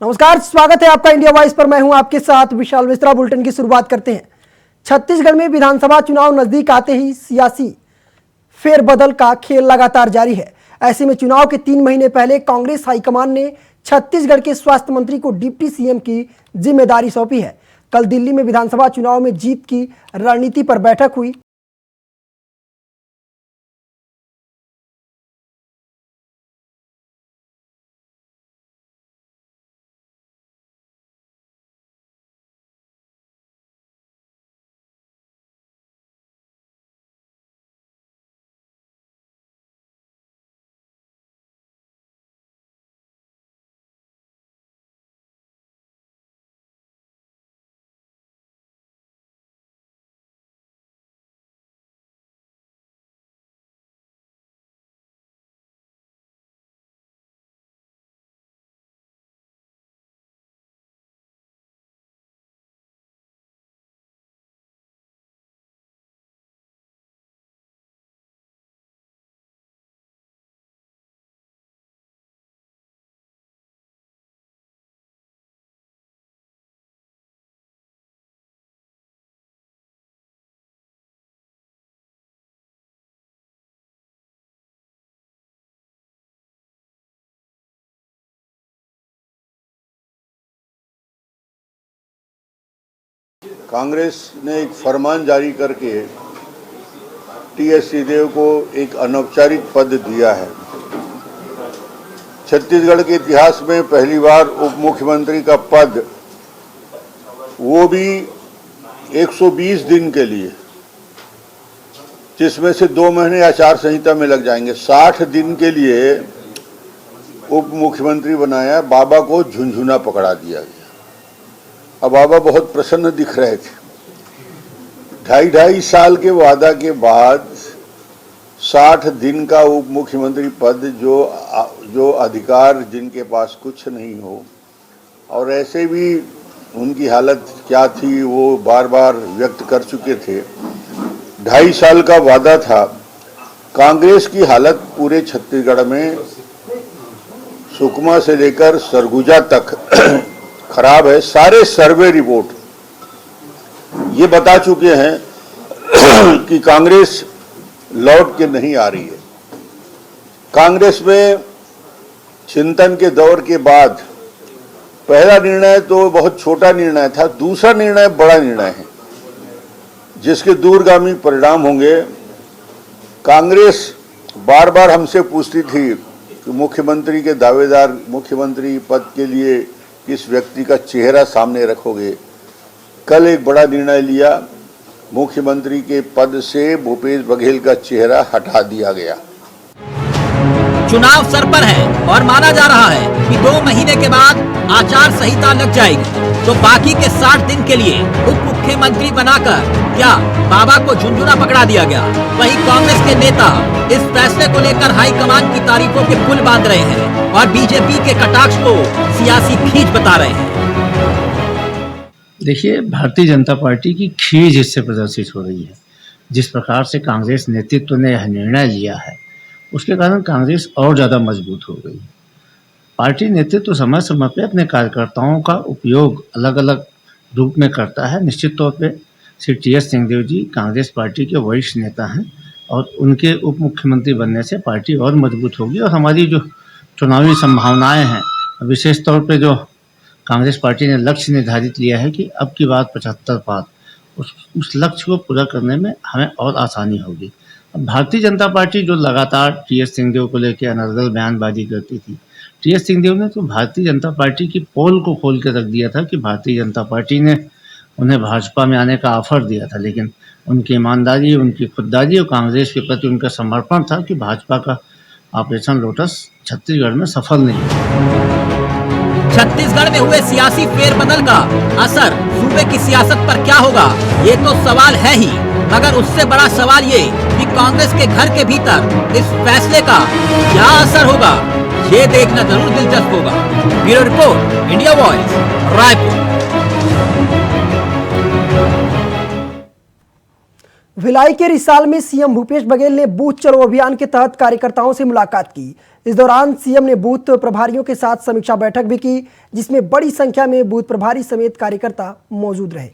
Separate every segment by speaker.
Speaker 1: नमस्कार, स्वागत है आपका इंडिया वॉइस पर। मैं हूं आपके साथ विशाल मिश्रा। बुलेटिन की शुरुआत करते हैं। छत्तीसगढ़ में विधानसभा चुनाव नजदीक आते ही सियासी फेरबदल का खेल लगातार जारी है। ऐसे में चुनाव के 3 महीने पहले कांग्रेस हाईकमान ने छत्तीसगढ़ के स्वास्थ्य मंत्री को डिप्टी सीएम की जिम्मेदारी सौंपी है। कल दिल्ली में विधानसभा चुनाव में जीत की रणनीति पर बैठक हुई।
Speaker 2: कांग्रेस ने एक फरमान जारी करके टीएस सिंहदेव को एक अनौपचारिक पद दिया है। छत्तीसगढ़ के इतिहास में पहली बार उप मुख्यमंत्री का पद, वो भी 120 दिन के लिए, जिसमें से 2 महीने आचार संहिता में लग जाएंगे। 60 दिन के लिए उप मुख्यमंत्री बनाया। बाबा को झुनझुना पकड़ा दिया गया। अब बाबा बहुत प्रसन्न दिख रहे थे। 2.5 साल के वादा के बाद 60 दिन का उप मुख्यमंत्री पद, जो अधिकार जिनके पास कुछ नहीं हो, और ऐसे भी उनकी हालत क्या थी वो बार बार व्यक्त कर चुके थे। 2.5 साल का वादा था। कांग्रेस की हालत पूरे छत्तीसगढ़ में सुकमा से लेकर सरगुजा तक खराब है। सारे सर्वे रिपोर्ट ये बता चुके हैं कि कांग्रेस लौट के नहीं आ रही है। कांग्रेस में चिंतन के दौर के बाद पहला निर्णय तो बहुत छोटा निर्णय था, दूसरा निर्णय बड़ा निर्णय है जिसके दूरगामी परिणाम होंगे। कांग्रेस बार बार हमसे पूछती थी कि मुख्यमंत्री के दावेदार, मुख्यमंत्री पद के लिए किस व्यक्ति का चेहरा सामने रखोगे। कल एक बड़ा निर्णय लिया। मुख्यमंत्री के पद से भूपेश बघेल का चेहरा हटा दिया गया।
Speaker 3: चुनाव सर पर है और माना जा रहा है कि 2 महीने के बाद आचार संहिता लग जाएगी, तो बाकी के 60 दिन के लिए उप मुख्यमंत्री बनाकर क्या बाबा को झुनझुना पकड़ा दिया गया। वहीं कांग्रेस के नेता इस फैसले को लेकर हाईकमान की तारीफों के पुल बांध रहे हैं और बीजेपी के कटाक्ष को सियासी खींच बता रहे हैं।
Speaker 4: देखिए, भारतीय जनता पार्टी की खींच इससे प्रदर्शित हो रही है। जिस प्रकार से कांग्रेस नेतृत्व ने यह निर्णय लिया है, उसके कारण कांग्रेस और ज़्यादा मजबूत हो गई। पार्टी नेतृत्व समय समय पर अपने कार्यकर्ताओं का उपयोग अलग अलग रूप में करता है। निश्चित तौर पे श्री टी.एस. सिंहदेव जी कांग्रेस पार्टी के वरिष्ठ नेता हैं और उनके उप मुख्यमंत्री बनने से पार्टी और मजबूत होगी। और हमारी जो चुनावी संभावनाएं हैं, विशेष तौर पे जो कांग्रेस पार्टी ने लक्ष्य निर्धारित लिया है कि अब की बात 75 पार, उस लक्ष्य को पूरा करने में हमें और आसानी होगी। अब भारतीय जनता पार्टी जो लगातार टी.एस. सिंहदेव को लेकर अनर्गल बयानबाजी करती थी, टी.एस. सिंहदेव ने तो भारतीय जनता पार्टी की पोल को खोल के रख दिया था कि भारतीय जनता पार्टी ने उन्हें भाजपा में आने का ऑफर दिया था, लेकिन उनकी ईमानदारी, उनकी खुददारी और कांग्रेस के प्रति उनका समर्पण था कि भाजपा का ऑपरेशन लोटस छत्तीसगढ़ में सफल नहीं हुआ।
Speaker 3: छत्तीसगढ़ में हुए सियासी फेरबदल का असर सूबे की सियासत पर क्या होगा, ये तो सवाल है ही, मगर उससे बड़ा सवाल ये कि कांग्रेस के घर के भीतर इस फैसले का क्या असर होगा, ये देखना जरूर दिलचस्प होगा। Bureau report, India voice, Raipur.
Speaker 1: Bhilai के रिसाल में सीएम भूपेश बघेल ने बूथ चलो अभियान के तहत कार्यकर्ताओं से मुलाकात की। इस दौरान सीएम ने बूथ प्रभारियों के साथ समीक्षा बैठक भी की, जिसमें बड़ी संख्या में बूथ प्रभारी समेत कार्यकर्ता मौजूद रहे।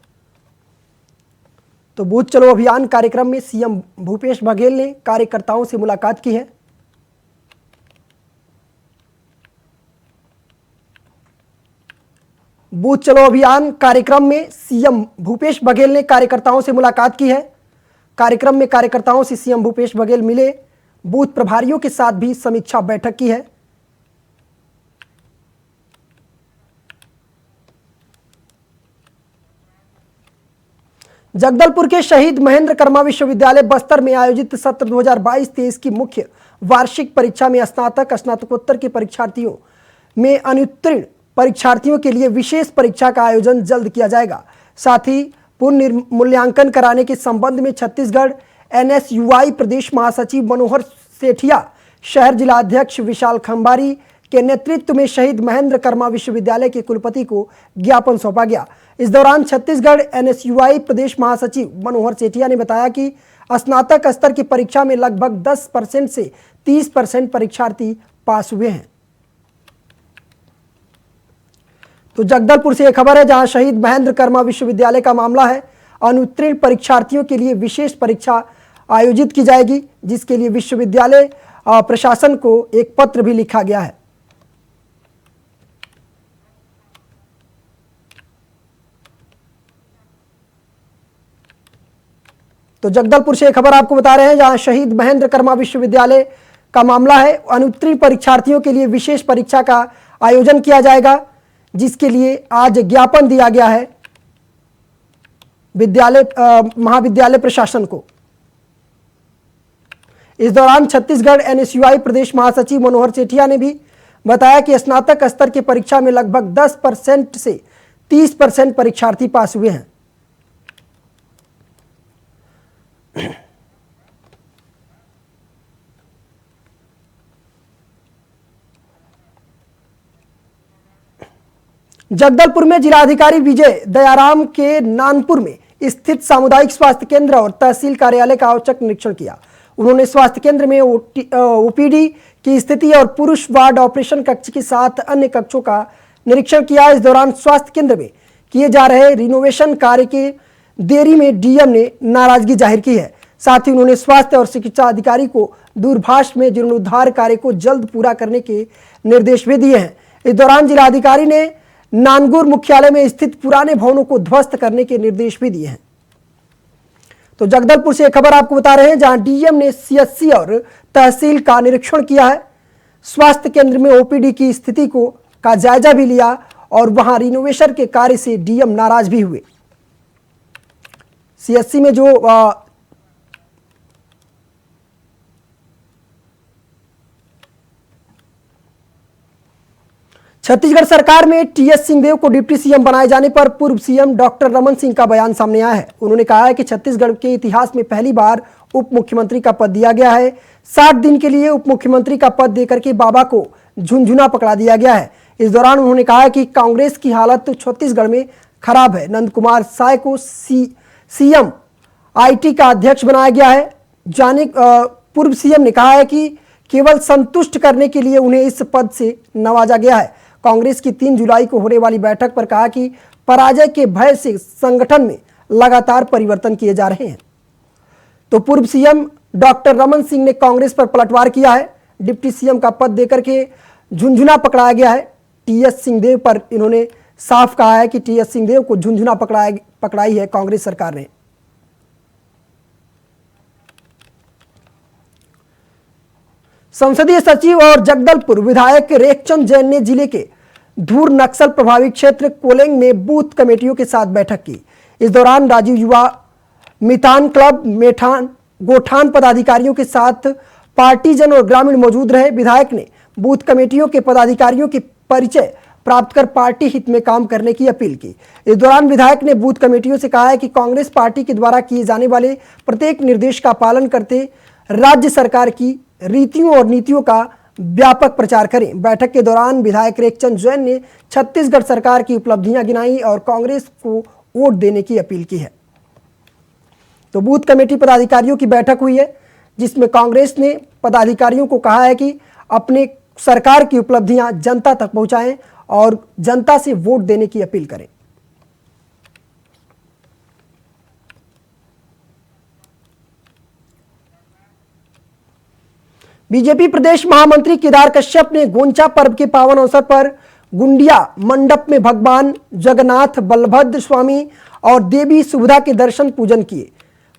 Speaker 1: तो बूथ चलो अभियान कार्यक्रम में सीएम भूपेश बघेल ने कार्यकर्ताओं से मुलाकात की है। बूथ चलो अभियान कार्यक्रम में सीएम भूपेश बघेल ने कार्यकर्ताओं से मुलाकात की है। कार्यक्रम में कार्यकर्ताओं से सीएम भूपेश बघेल मिले, बूथ प्रभारियों के साथ भी समीक्षा बैठक की है। जगदलपुर के शहीद महेंद्र कर्मा विश्वविद्यालय बस्तर में आयोजित सत्र 2022-23 की मुख्य वार्षिक परीक्षा में स्नातक स्नातकोत्तर के परीक्षार्थियों में अनुत्तीर्ण परीक्षार्थियों के लिए विशेष परीक्षा का आयोजन जल्द किया जाएगा। साथ ही पुनर्मूल्यांकन कराने के संबंध में छत्तीसगढ़ NSUI प्रदेश महासचिव मनोहर सेठिया, शहर जिलाध्यक्ष विशाल खंबारी के नेतृत्व में शहीद महेंद्र कर्मा विश्वविद्यालय के कुलपति को ज्ञापन सौंपा गया। इस दौरान छत्तीसगढ़ NSUI प्रदेश महासचिव मनोहर सेठिया ने बताया कि स्नातक स्तर की परीक्षा में लगभग 10% से 30% परीक्षार्थी पास हुए हैं। तो जगदलपुर से एक खबर है, जहां शहीद महेंद्र कर्मा विश्वविद्यालय का मामला है। अनुत्तीर्ण परीक्षार्थियों के लिए विशेष परीक्षा आयोजित की जाएगी, जिसके लिए विश्वविद्यालय प्रशासन को एक पत्र भी लिखा गया है। तो जगदलपुर से एक खबर आपको बता रहे हैं, जहां शहीद महेंद्र कर्मा विश्वविद्यालय का मामला है। अनुत्तीर्ण परीक्षार्थियों के लिए विशेष परीक्षा का आयोजन किया जाएगा, जिसके लिए आज ज्ञापन दिया गया है महाविद्यालय प्रशासन को। इस दौरान छत्तीसगढ़ NSUI प्रदेश महासचिव मनोहर सेठिया ने भी बताया कि स्नातक स्तर की परीक्षा में लगभग 10% से 30% परीक्षार्थी पास हुए हैं। जगदलपुर में जिलाधिकारी विजय दयाराम के नानपुर में स्थित सामुदायिक स्वास्थ्य केंद्र और तहसील कार्यालय का औचक निरीक्षण किया। उन्होंने स्वास्थ्य केंद्र में OPD की स्थिति और पुरुष वार्ड ऑपरेशन कक्ष के साथ अन्य कक्षों का निरीक्षण किया। इस दौरान स्वास्थ्य केंद्र में किए जा रहे रिनोवेशन कार्य के देरी में DM ने नाराजगी जाहिर की है। साथ ही उन्होंने स्वास्थ्य और चिकित्सा अधिकारी को दूरभाष में जीर्णोद्धार कार्य को जल्द पूरा करने के निर्देश भी दिए हैं। इस दौरान जिलाधिकारी ने नानगुर मुख्यालय में स्थित पुराने भवनों को ध्वस्त करने के निर्देश भी दिए हैं। तो जगदलपुर से एक खबर आपको बता रहे हैं, जहां DM ने CSC और तहसील का निरीक्षण किया है। स्वास्थ्य केंद्र में OPD की स्थिति का जायजा भी लिया और वहां रिनोवेशन के कार्य से DM नाराज भी हुए। CSC में जो छत्तीसगढ़ सरकार में TS सिंहदेव को डिप्टी CM बनाए जाने पर पूर्व CM डॉक्टर रमन सिंह का बयान सामने आया है। उन्होंने कहा है कि छत्तीसगढ़ के इतिहास में पहली बार उप मुख्यमंत्री का पद दिया गया है। 60 दिन के लिए उप मुख्यमंत्री का पद देकर के बाबा को झुनझुना पकड़ा दिया गया है। इस दौरान उन्होंने कहा कि कांग्रेस की हालत छत्तीसगढ़ में खराब है। नंद कुमार साय को CM IT का अध्यक्ष बनाया गया है। पूर्व CM ने कहा है कि केवल संतुष्ट करने के लिए उन्हें इस पद से नवाजा गया है। कांग्रेस की 3 जुलाई को होने वाली बैठक पर कहा कि पराजय के भय से संगठन में लगातार परिवर्तन किए जा रहे हैं। तो पूर्व CM डॉक्टर रमन सिंह ने कांग्रेस पर पलटवार किया है। डिप्टी CM का पद देकर के झुनझुना पकड़ाया गया है। TS सिंहदेव पर इन्होंने साफ कहा है कि TS सिंहदेव को झुनझुना पकड़ाई है कांग्रेस सरकार ने। संसदीय सचिव और जगदलपुर विधायक रेखचंद जैन ने जिले के धूर नक्सल प्रभावित क्षेत्र कोलेंग में बूथ कमेटियों के साथ बैठक की। इस दौरान राजीव युवा मितान क्लब मेठान गोठान पदाधिकारियों के साथ पार्टीजन और ग्रामीण मौजूद रहे। विधायक ने बूथ कमेटियों के पदाधिकारियों की परिचय प्राप्त कर पार्टी हित में काम करने की अपील की। इस दौरान विधायक ने बूथ कमेटियों से कहा है कि कांग्रेस पार्टी के द्वारा किए जाने वाले प्रत्येक निर्देश का पालन करते राज्य सरकार की रीतियों और नीतियों का व्यापक प्रचार करें। बैठक के दौरान विधायक रेखचंद जैन ने छत्तीसगढ़ सरकार की उपलब्धियां गिनाई और कांग्रेस को वोट देने की अपील की है। तो बूथ कमेटी पदाधिकारियों की बैठक हुई है, जिसमें कांग्रेस ने पदाधिकारियों को कहा है कि अपने सरकार की उपलब्धियां जनता तक पहुंचाएं और जनता से वोट देने की अपील करें। बीजेपी प्रदेश महामंत्री केदार कश्यप ने गोंचा पर्व के पावन अवसर पर गुंडिया मंडप में भगवान जगन्नाथ, बलभद्र स्वामी और देवी सुभद्रा के दर्शन पूजन किए।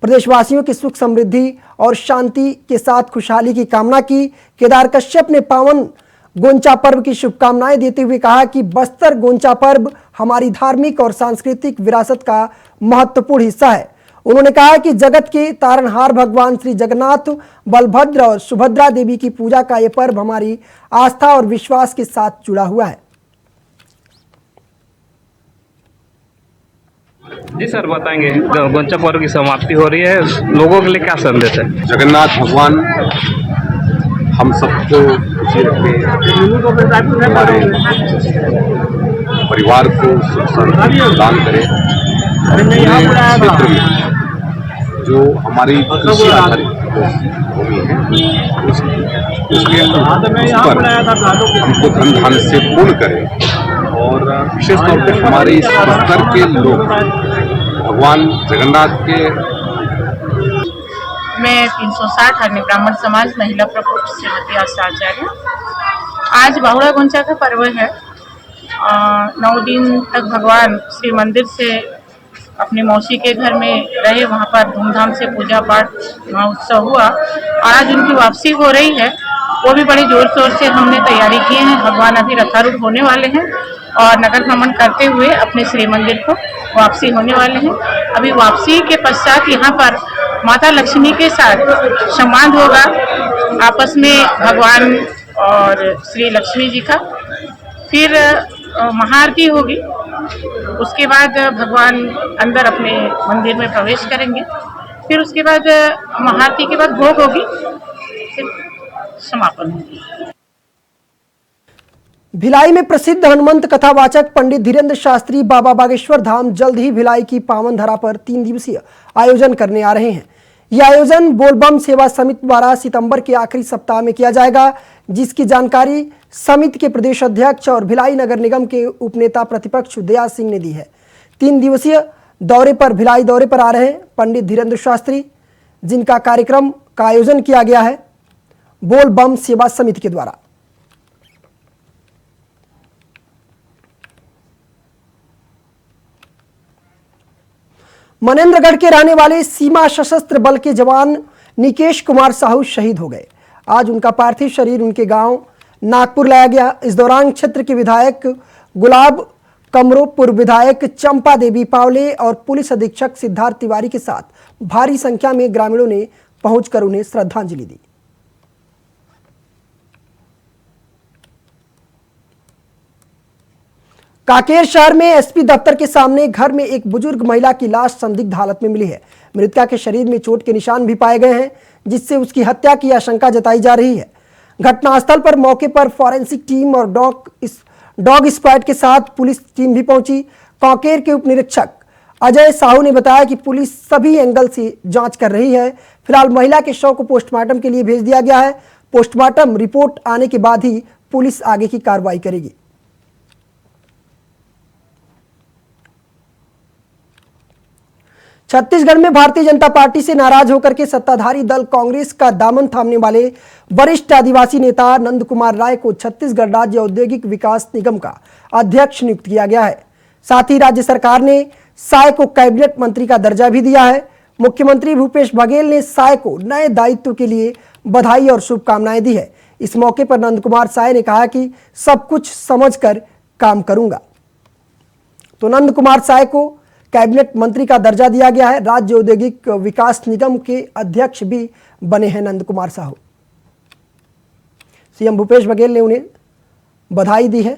Speaker 1: प्रदेशवासियों की सुख समृद्धि और शांति के साथ खुशहाली की कामना की। केदार कश्यप ने पावन गोंचा पर्व की शुभकामनाएं देते हुए कहा कि बस्तर गोंचा पर्व हमारी धार्मिक और सांस्कृतिक विरासत का महत्वपूर्ण हिस्सा है। उन्होंने कहा कि जगत के तारनहार भगवान श्री जगन्नाथ, बलभद्र और सुभद्रा देवी की पूजा का यह पर्व हमारी आस्था और विश्वास के साथ जुड़ा हुआ है।
Speaker 5: जी सर, बताएंगे गोंचा पर्व की समाप्ति हो रही है, लोगों के लिए क्या संदेश है?
Speaker 6: जगन्नाथ भगवान हम सबको खुशी रखे, हमारे परिवार को सुख शांति प्रदान करे। क्षेत्र में जो हमारी कृषि आधारित भूमि है उसके पर हमको धन धान्य से पूर्ण करें और विशेष तौर पर हमारे इस बस्तर के लोग भगवान जगन्नाथ के।
Speaker 7: मैं 360 अन्य ब्राह्मण समाज महिला प्रकोष्ठ श्रीमती आचार्य। आज बहुड़ा गोंचा का पर्व है। 9 दिन तक भगवान श्री मंदिर से अपनी मौसी के घर में रहे, वहाँ पर धूमधाम से पूजा पाठ महोत्सव हुआ और आज उनकी वापसी हो रही है। वो भी बड़े जोर शोर से हमने तैयारी की है। भगवान अभी रथारूढ़ होने वाले हैं और नगर भ्रमण करते हुए अपने श्री मंदिर को वापसी होने वाले हैं। अभी वापसी के पश्चात यहाँ पर माता लक्ष्मी के साथ संवाद होगा आपस में भगवान और श्री लक्ष्मी जी का। फिर महाआरती होगी, उसके बाद भगवान अंदर अपने मंदिर में प्रवेश करेंगे। फिर उसके बाद महाआरती के बाद भोग होगी, फिर समापन होगी।
Speaker 1: भिलाई में प्रसिद्ध हनुमंत कथावाचक पंडित धीरेन्द्र शास्त्री बाबा बागेश्वर धाम जल्द ही भिलाई की पावन धरा पर 3 दिवसीय आयोजन करने आ रहे हैं। यह आयोजन बोलबम सेवा समिति द्वारा सितंबर के आखिरी सप्ताह में किया जाएगा, जिसकी जानकारी समिति के प्रदेश अध्यक्ष और भिलाई नगर निगम के उपनेता प्रतिपक्ष दया सिंह ने दी है। 3 दिवसीय भिलाई दौरे पर आ रहे हैं पंडित धीरेन्द्र शास्त्री, जिनका कार्यक्रम का आयोजन किया गया है बोल बम सेवा समिति के द्वारा। मनेन्द्रगढ़ के रहने वाले सीमा सशस्त्र बल के जवान निकेश कुमार साहू शहीद हो गए। आज उनका पार्थिव शरीर उनके गांव नागपुर लाया गया। इस दौरान क्षेत्र के विधायक गुलाब कमरो, पूर्व विधायक चंपा देवी पावले और पुलिस अधीक्षक सिद्धार्थ तिवारी के साथ भारी संख्या में ग्रामीणों ने पहुंचकर उन्हें श्रद्धांजलि दी। कांकेर शहर में एसपी दफ्तर के सामने घर में एक बुजुर्ग महिला की लाश संदिग्ध हालत में मिली है। मृतका के शरीर में चोट के निशान भी पाए गए हैं, जिससे उसकी हत्या की आशंका जताई जा रही है। घटनास्थल पर मौके पर फॉरेंसिक टीम और डॉग स्क्वाड के साथ पुलिस टीम भी पहुंची। कांकेर के उप निरीक्षक अजय साहू ने बताया कि पुलिस सभी एंगल से जांच कर रही है। फिलहाल महिला के शव को पोस्टमार्टम के लिए भेज दिया गया है। पोस्टमार्टम रिपोर्ट आने के बाद ही पुलिस आगे की कार्रवाई करेगी। छत्तीसगढ़ में भारतीय जनता पार्टी से नाराज होकर के सत्ताधारी दल कांग्रेस का दामन थामने वाले वरिष्ठ आदिवासी नेता नंद कुमार राय को छत्तीसगढ़ राज्य औद्योगिक विकास निगम का अध्यक्ष नियुक्त किया गया है। साथ ही राज्य सरकार ने साय को कैबिनेट मंत्री का दर्जा भी दिया है। मुख्यमंत्री भूपेश बघेल ने साय को नए दायित्व के लिए बधाई और शुभकामनाएं दी है। इस मौके पर नंद कुमार साय ने कहा कि सब कुछ समझकर काम करूंगा। तो नंद कुमार साय को कैबिनेट मंत्री का दर्जा दिया गया है। राज्य औद्योगिक विकास निगम के अध्यक्ष भी बने हैं नंद कुमार साहू। सीएम भूपेश बघेल ने उन्हें बधाई दी है।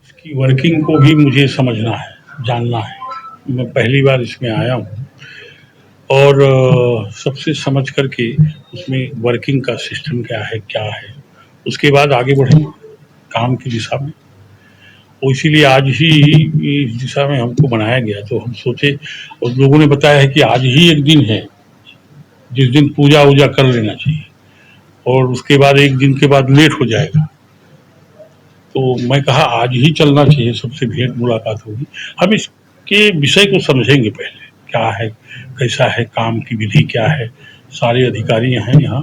Speaker 8: इसकी वर्किंग को भी मुझे समझना है, जानना है। मैं पहली बार इसमें आया हूँ और सबसे समझ करके उसमें वर्किंग का सिस्टम क्या है उसके बाद आगे बढ़ें काम की दिशा में। और इसीलिए आज ही इस दिशा में हमको बनाया गया। तो हम सोचे और लोगों ने बताया है कि आज ही एक दिन है जिस दिन पूजा वूजा कर लेना चाहिए और उसके बाद एक दिन के बाद लेट हो जाएगा। तो मैं कहा आज ही चलना चाहिए, सबसे भेंट मुलाकात होगी, हम इसके विषय को समझेंगे पहले क्या है, कैसा है, काम की विधि क्या है, सारे अधिकारी हैं यहाँ,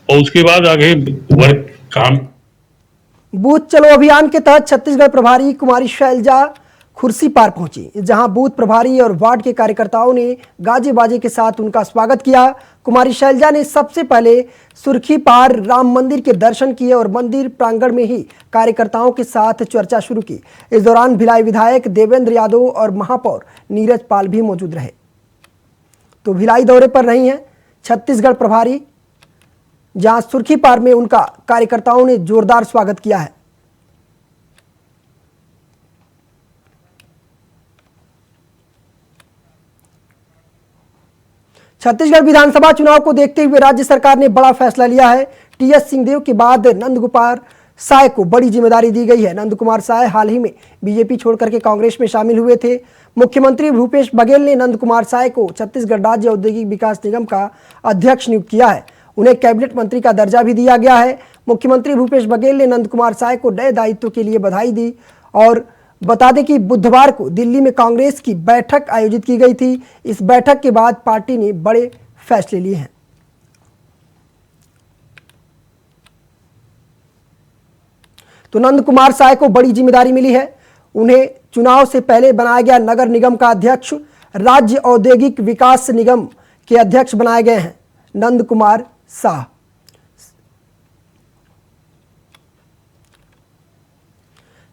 Speaker 8: और उसके बाद आगे वर्क काम।
Speaker 1: बूथ चलो अभियान के तहत छत्तीसगढ़ प्रभारी कुमारी शैलजा खुर्सीपार पहुंची, जहां बूथ प्रभारी और वार्ड के कार्यकर्ताओं ने गाजे बाजे के साथ उनका स्वागत किया। कुमारी शैलजा ने सबसे पहले सुर्खीपार राम मंदिर के दर्शन किए और मंदिर प्रांगण में ही कार्यकर्ताओं के साथ चर्चा शुरू की। इस दौरान भिलाई विधायक देवेंद्र यादव और महापौर नीरज पाल भी मौजूद रहे। तो भिलाई दौरे पर रही हैं छत्तीसगढ़ प्रभारी, जहां सुर्खीपार में उनका कार्यकर्ताओं ने जोरदार स्वागत किया है। छत्तीसगढ़ विधानसभा चुनाव को देखते हुए राज्य सरकार ने बड़ा फैसला लिया है। टीएस सिंहदेव के बाद नंदकुमार साय को बड़ी जिम्मेदारी दी गई है। नंदकुमार साय हाल ही में बीजेपी छोड़कर के कांग्रेस में शामिल हुए थे। मुख्यमंत्री भूपेश बघेल ने नंदकुमार साय को छत्तीसगढ़ राज्य औद्योगिक विकास निगम का अध्यक्ष नियुक्त किया है। उन्हें कैबिनेट मंत्री का दर्जा भी दिया गया है। मुख्यमंत्री भूपेश बघेल ने नंदकुमार साय को नए दायित्व के लिए बधाई दी और बता दें कि बुधवार को दिल्ली में कांग्रेस की बैठक आयोजित की गई थी। इस बैठक के बाद पार्टी ने बड़े फैसले लिए हैं। तो नंदकुमार साय को बड़ी जिम्मेदारी मिली है। उन्हें चुनाव से पहले बनाया गया नगर निगम का अध्यक्ष, राज्य औद्योगिक विकास निगम के अध्यक्ष बनाए गए हैं नंदकुमार साह।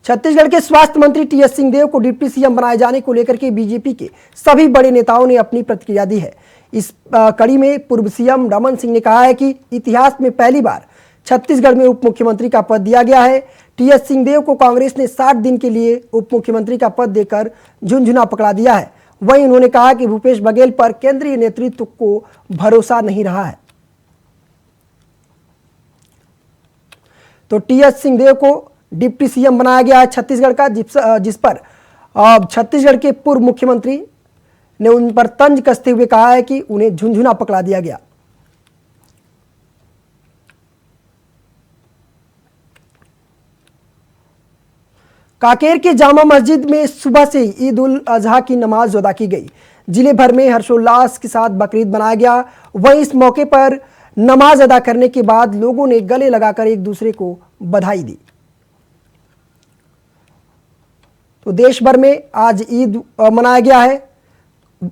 Speaker 1: छत्तीसगढ़ के स्वास्थ्य मंत्री टीएस सिंहदेव को डिप्टी सीएम बनाए जाने को लेकर के बीजेपी के सभी बड़े नेताओं ने अपनी प्रतिक्रिया दी है। इस कड़ी में पूर्व सीएम रमन सिंह ने कहा है कि इतिहास में पहली बार छत्तीसगढ़ में उप मुख्यमंत्री का पद दिया गया है। टीएस सिंहदेव को कांग्रेस ने 60 दिन के लिए उप मुख्यमंत्री का पद देकर झुंझुना पकड़ा दिया है। वहीं उन्होंने कहा कि भूपेश बघेल पर केंद्रीय नेतृत्व को भरोसा नहीं रहा है। तो टीएस सिंहदेव को डिप्टी सीएम बनाया गया है छत्तीसगढ़ का, जिस पर छत्तीसगढ़ के पूर्व मुख्यमंत्री ने उन पर तंज कसते हुए कहा है कि उन्हें झुंझुना पकड़ा दिया गया। कांकेर के जामा मस्जिद में सुबह से ही ईद उल अजहा की नमाज अदा की गई। जिले भर में हर्षोल्लास के साथ बकरीद मनाया गया। वहीं इस मौके पर नमाज अदा करने के बाद लोगों ने गले लगाकर एक दूसरे को बधाई दी। तो देश भर में आज ईद मनाया गया है।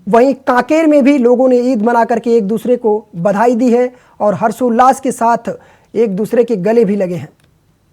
Speaker 1: वहीं कांकेर में भी लोगों ने ईद मना करके एक दूसरे को बधाई दी है और हर्षोल्लास के साथ एक दूसरे के गले भी लगे हैं।